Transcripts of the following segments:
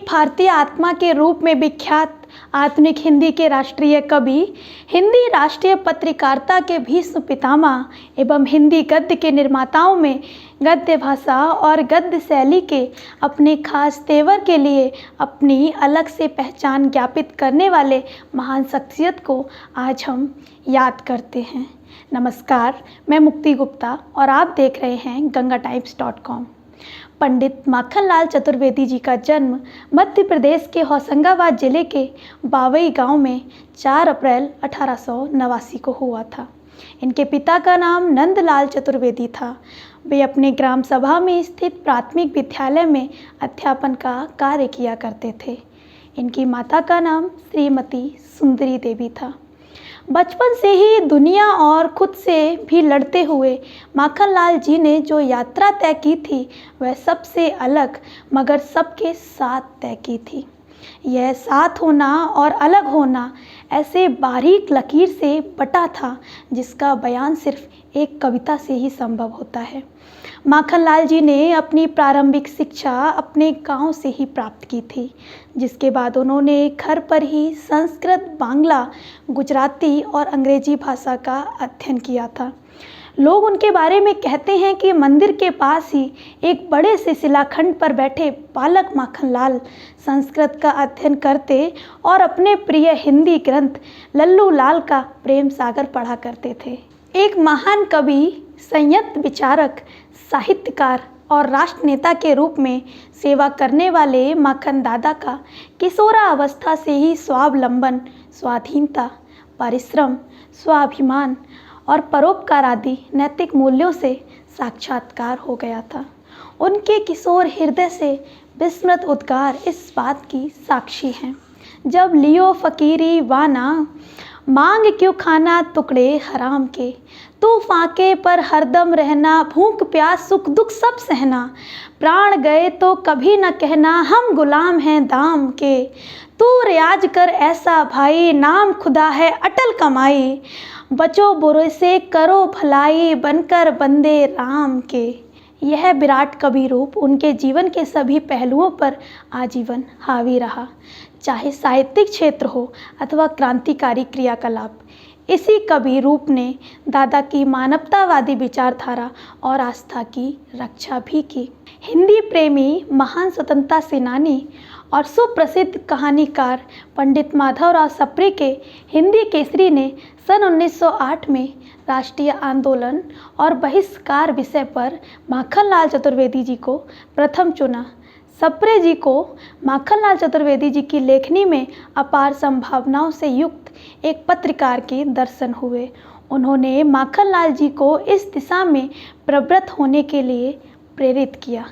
एक भारतीय आत्मा के रूप में विख्यात आधुनिक हिंदी के राष्ट्रीय कवि, हिंदी राष्ट्रीय पत्रकारिता के भीष्म पितामह एवं हिंदी गद्य के निर्माताओं में गद्य भाषा और गद्य शैली के अपने खास तेवर के लिए अपनी अलग से पहचान ज्ञापित करने वाले महान शख्सियत को आज हम याद करते हैं। नमस्कार, मैं मुक्ति गुप्ता और आप देख रहे हैं gangatimes.com। पंडित माखनलाल चतुर्वेदी जी का जन्म मध्य प्रदेश के होशंगाबाद जिले के बावई गांव में 4 अप्रैल 1889 को हुआ था। इनके पिता का नाम नंदलाल चतुर्वेदी था। वे अपने ग्राम सभा में स्थित प्राथमिक विद्यालय में अध्यापन का कार्य किया करते थे। इनकी माता का नाम श्रीमती सुंदरी देवी था। बचपन से ही दुनिया और खुद से भी लड़ते हुए माखनलाल जी ने जो यात्रा तय की थी वह सबसे अलग मगर सबके साथ तय की थी। यह साथ होना और अलग होना ऐसे बारीक लकीर से बटा था जिसका बयान सिर्फ एक कविता से ही संभव होता है। माखनलाल जी ने अपनी प्रारंभिक शिक्षा अपने गांव से ही प्राप्त की थी, जिसके बाद उन्होंने घर पर ही संस्कृत, बांग्ला, गुजराती और अंग्रेजी भाषा का अध्ययन किया था। लोग उनके बारे में कहते हैं कि मंदिर के पास ही एक बड़े से शिलाखंड पर बैठे बालक माखनलाल संस्कृत का अध्ययन करते और अपने प्रिय हिंदी ग्रंथ लल्लू लाल का प्रेम सागर पढ़ा करते थे। एक महान कवि, संयत विचारक, साहित्यकार और राष्ट्र नेता के रूप में सेवा करने वाले माखन दादा का किशोरावस्था से ही स्वावलंबन, स्वाधीनता, परिश्रम, स्वाभिमान और परोपकार आदि नैतिक मूल्यों से साक्षात्कार हो गया था। उनके किशोर हृदय से विस्मृत उद्गार इस बात की साक्षी हैं। जब लियो फकीरी वाना, मांग क्यों खाना टुकड़े हराम के, तू फाके पर हरदम रहना, भूख प्यास सुख दुख सब सहना, प्राण गए तो कभी न कहना हम गुलाम हैं दाम के, तू रियाज कर ऐसा भाई, नाम खुदा है अटल कमाई, बचो बुरे से करो भलाई, बनकर बंदे राम के। यह विराट कवि रूप उनके जीवन के सभी पहलुओं पर आजीवन हावी रहा, चाहे साहित्यिक क्षेत्र हो अथवा क्रांतिकारी क्रियाकलाप। इसी कवि रूप ने दादा की मानवतावादी विचारधारा और आस्था की रक्षा भी की। हिंदी प्रेमी, महान स्वतंत्रता सेनानी और सुप्रसिद्ध कहानीकार पंडित माधवराव सप्रे के हिंदी केसरी ने सन 1908 में राष्ट्रीय आंदोलन और बहिष्कार विषय पर माखनलाल चतुर्वेदी जी को प्रथम चुना। सप्रे जी को माखनलाल चतुर्वेदी जी की लेखनी में अपार संभावनाओं से युक्त एक पत्रकार के दर्शन हुए। उन्होंने माखनलाल जी को इस दिशा में प्रवृत्त होने के लिए प्रेरित किया।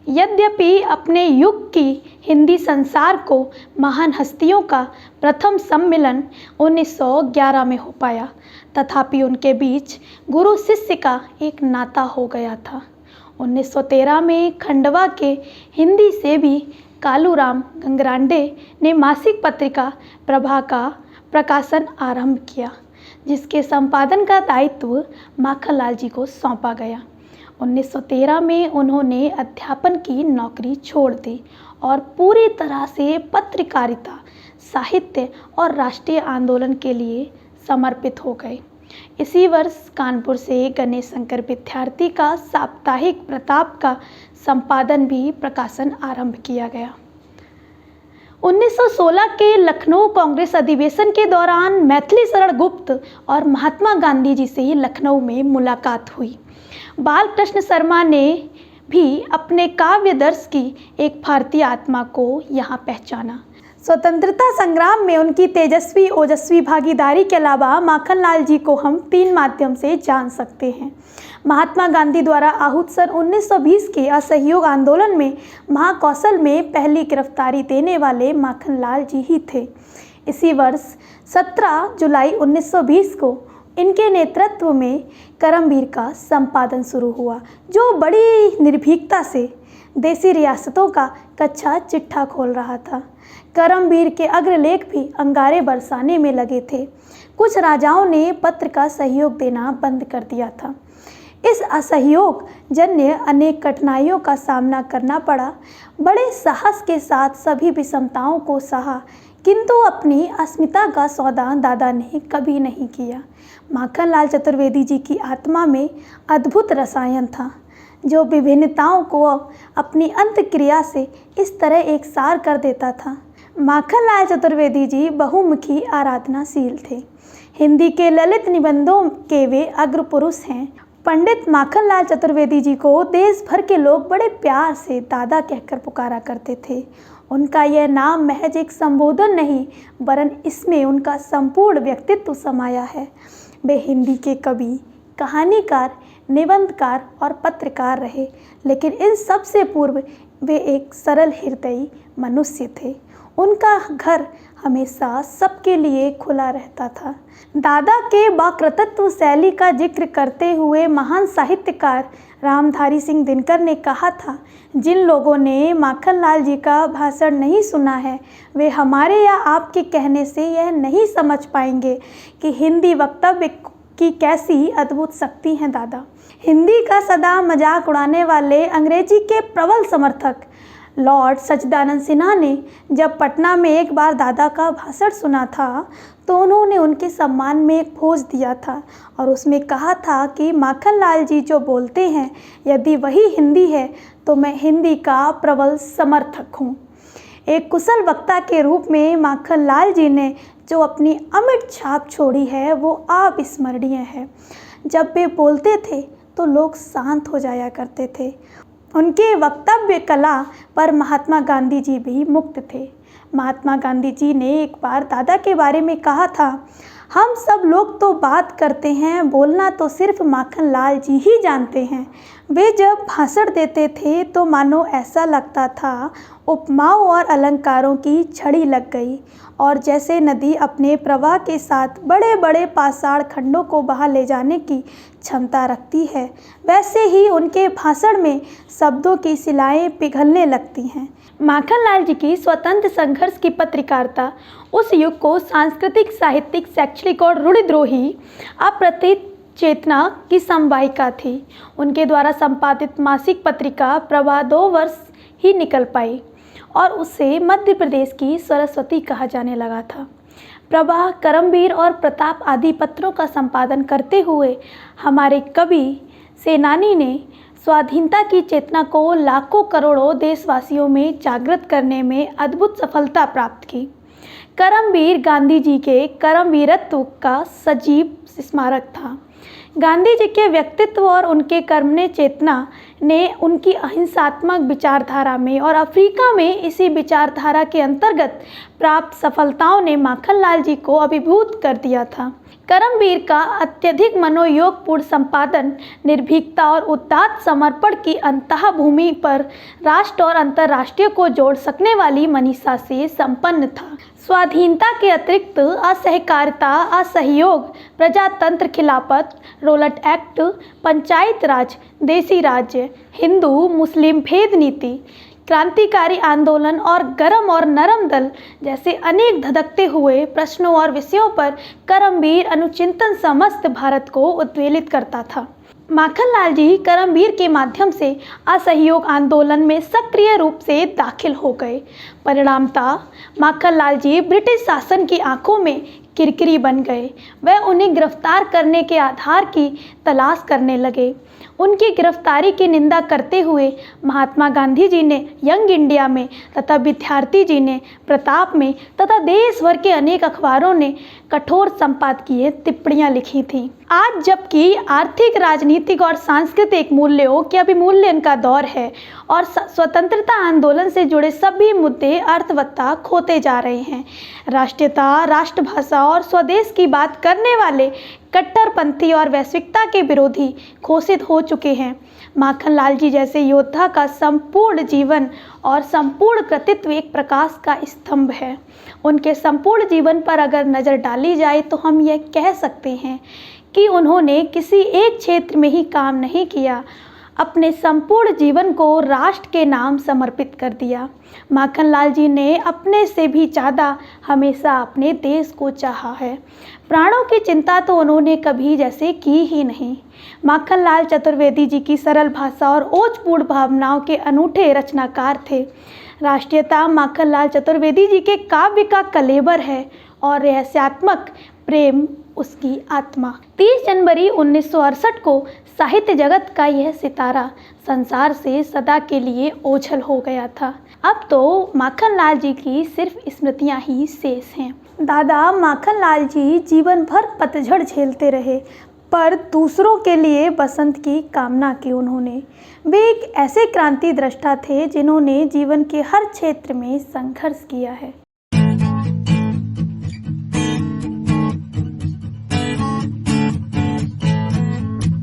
यद्यपि अपने युग की हिंदी संसार को महान हस्तियों का प्रथम सम्मेलन 1911 में हो पाया, तथापि उनके बीच गुरु शिष्य का एक नाता हो गया था। 1913 में खंडवा के हिंदी से भी कालूराम गंगरांडे ने मासिक पत्रिका प्रभा का प्रकाशन आरंभ किया, जिसके संपादन का दायित्व माखनलाल जी को सौंपा गया। 1913 में उन्होंने अध्यापन की नौकरी छोड़ दी और पूरी तरह से पत्रकारिता, साहित्य और राष्ट्रीय आंदोलन के लिए समर्पित हो गए। इसी वर्ष कानपुर से गणेश शंकर विद्यार्थी का साप्ताहिक प्रताप का संपादन भी प्रकाशन आरंभ किया गया। 1916 के लखनऊ कांग्रेस अधिवेशन के दौरान मैथिली शरण गुप्त और महात्मा गांधी जी से लखनऊ में मुलाकात हुई। बालकृष्ण शर्मा ने भी अपने काव्य दर्श की एक भारतीय आत्मा को यहाँ पहचाना। स्वतंत्रता संग्राम में उनकी तेजस्वी ओजस्वी भागीदारी के अलावा माखनलाल जी को हम 3 माध्यम से जान सकते हैं। महात्मा गांधी द्वारा आहूत सन 1920 के असहयोग आंदोलन में महाकौशल में पहली गिरफ्तारी देने वाले माखनलाल जी ही थे। इसी वर्ष 17 जुलाई 1920 को इनके नेतृत्व में करमवीर का संपादन शुरू हुआ, जो बड़ी निर्भीकता से देसी रियासतों का कच्चा चिट्ठा खोल रहा था। करमवीर के अग्रलेख भी अंगारे बरसाने में लगे थे। कुछ राजाओं ने पत्र का सहयोग देना बंद कर दिया था। इस असहयोग जन्य अनेक कठिनाइयों का सामना करना पड़ा। बड़े साहस के साथ सभी विषमताओं को सहा, किंतु अपनी अस्मिता का सौदा दादा ने कभी नहीं किया। माखनलाल चतुर्वेदी जी की आत्मा में अद्भुत रसायन था, जो विभिन्नताओं को अपनी अंतक्रिया से इस तरह एक सार कर देता था। माखनलाल चतुर्वेदी जी बहुमुखी आराधनाशील थे। हिंदी के ललित निबंधों के वे अग्र पुरुष हैं। पंडित माखनलाल चतुर्वेदी जी को देश भर के लोग बड़े प्यार से दादा कहकर पुकारा करते थे। उनका यह नाम महज एक संबोधन नहीं, वरन इसमें उनका संपूर्ण व्यक्तित्व समाया है। वे हिंदी के कवि, कहानीकार, निबंधकार और पत्रकार रहे, लेकिन इन सब से पूर्व वे एक सरल हृदयी मनुष्य थे। उनका घर हमेशा सबके लिए खुला रहता था। दादा के वक्रतुत्व शैली का जिक्र करते हुए महान साहित्यकार रामधारी सिंह दिनकर ने कहा था, जिन लोगों ने माखनलाल जी का भाषण नहीं सुना है, वे हमारे या आपके कहने से यह नहीं समझ पाएंगे कि हिंदी वक्तव्य की कैसी अद्भुत शक्ति है। दादा हिंदी का सदा मजाक उड़ाने वाले अंग्रेजी के प्रबल समर्थक लॉर्ड सच्चिदानंद सिन्हा ने जब पटना में एक बार दादा का भाषण सुना था, तो उन्होंने उनके सम्मान में एक भोज दिया था और उसमें कहा था कि माखनलाल जी जो बोलते हैं, यदि वही हिंदी है तो मैं हिंदी का प्रबल समर्थक हूँ। एक कुशल वक्ता के रूप में माखनलाल जी ने जो अपनी अमिट छाप छोड़ी है, वो अविस्मरणीय है। जब वे बोलते थे तो लोग शांत हो जाया करते थे। उनके वक्तव्य कला पर महात्मा गांधी जी भी मुक्त थे। महात्मा गांधी जी ने एक बार दादा के बारे में कहा था, हम सब लोग तो बात करते हैं, बोलना तो सिर्फ माखनलाल जी ही जानते हैं। वे जब भाषण देते थे तो मानो ऐसा लगता था उपमाओं और अलंकारों की छड़ी लग गई, और जैसे नदी अपने प्रवाह के साथ बड़े बड़े पाषाण खंडों को बहा ले जाने की क्षमता रखती है, वैसे ही उनके भाषण में शब्दों की शिलाएं पिघलने लगती हैं। माखनलाल जी की स्वतंत्र संघर्ष की पत्रकारिता उस युग को सांस्कृतिक, साहित्यिक, शैक्षणिक और रूढ़िद्रोही अप्रतित चेतना की समवायिका थी। उनके द्वारा संपादित मासिक पत्रिका प्रभा 2 वर्ष ही निकल पाई और उसे मध्य प्रदेश की सरस्वती कहा जाने लगा था। प्रभा, करमवीर और प्रताप आदि पत्रों का संपादन करते हुए हमारे कवि सेनानी ने स्वाधीनता की चेतना को लाखों करोड़ों देशवासियों में जागृत करने में अद्भुत सफलता प्राप्त की। करमवीर गांधी जी के करमवीरत्व का सजीव स्मारक था। गांधी जी के व्यक्तित्व और उनके कर्मण्य चेतना ने उनकी अहिंसात्मक विचारधारा में और अफ्रीका में इसी विचारधारा के अंतर्गत प्राप्त सफलताओं ने माखनलाल जी को अभिभूत कर दिया था। करमवीर का अत्यधिक मनोयोगपूर्ण संपादन, निर्भीकता और उदात्त समर्पण की अंतः भूमि पर राष्ट्र और अंतर्राष्ट्रीय को जोड़ सकने वाली मनीषा से संपन्न था। स्वाधीनता के अतिरिक्त असहकारिता, असहयोग, प्रजातंत्र, खिलाफत, रोलट एक्ट, पंचायत राज, देसी राज्य, हिंदू मुस्लिम भेद नीति, क्रांतिकारी आंदोलन और गरम और नरम दल जैसे अनेक धधकते हुए प्रश्नों और विषयों पर करमवीर अनुचिंतन समस्त भारत को उद्वेलित करता था। माखनलाल जी करमवीर के माध्यम से असहयोग आंदोलन में सक्रिय रूप से दाखिल हो गए। परिणामतः माखनलाल जी ब्रिटिश शासन की आंखों में किरकिरी बन गए। वह उन्हें गिरफ्तार करने के आधार की तलाश करने लगे। उनकी गिरफ्तारी की निंदा करते हुए महात्मा गांधी जी ने यंग इंडिया में तथा विद्यार्थी जी ने प्रताप में तथा देश भर के अनेक अखबारों ने कठोर संपादकीय टिप्पणियां लिखी थीं। आज जबकि आर्थिक, राजनीतिक और सांस्कृतिक मूल्यों के अभिमूल्यन का दौर है और स्वतंत्रता आंदोलन से जुड़े सभी मुद्दे अर्थवत्ता खोते जा रहे हैं, राष्ट्रीयता, राष्ट्रभाषा और स्वदेश की बात करने वाले कट्टरपंथी और वैश्विकता के विरोधी घोषित हो चुके हैं। माखनलाल जी जैसे योद्धा का संपूर्ण जीवन और संपूर्ण कृतित्व एक प्रकाश का स्तंभ है। उनके संपूर्ण जीवन पर अगर नज़र डाली जाए तो हम यह कह सकते हैं कि उन्होंने किसी एक क्षेत्र में ही काम नहीं किया, अपने संपूर्ण जीवन को राष्ट्र के नाम समर्पित कर दिया। माखनलाल जी ने अपने से भी ज़्यादा हमेशा अपने देश को चाहा है। प्राणों की चिंता तो उन्होंने कभी जैसे की ही नहीं। माखनलाल चतुर्वेदी जी की सरल भाषा और ओजपूर्ण भावनाओं के अनूठे रचनाकार थे। राष्ट्रीयता माखनलाल चतुर्वेदी जी के काव्य का कलेवर है और रहस्यात्मक प्रेम उसकी आत्मा। 30 जनवरी 1968 को साहित्य जगत का यह सितारा संसार से सदा के लिए ओझल हो गया था। अब तो माखनलाल जी की सिर्फ स्मृतियां ही शेष हैं। दादा माखनलाल जी जीवन भर पतझड़ झेलते रहे, पर दूसरों के लिए बसंत की कामना की उन्होंने। वे एक ऐसे क्रांति दृष्टा थे जिन्होंने जीवन के हर क्षेत्र में संघर्ष किया है।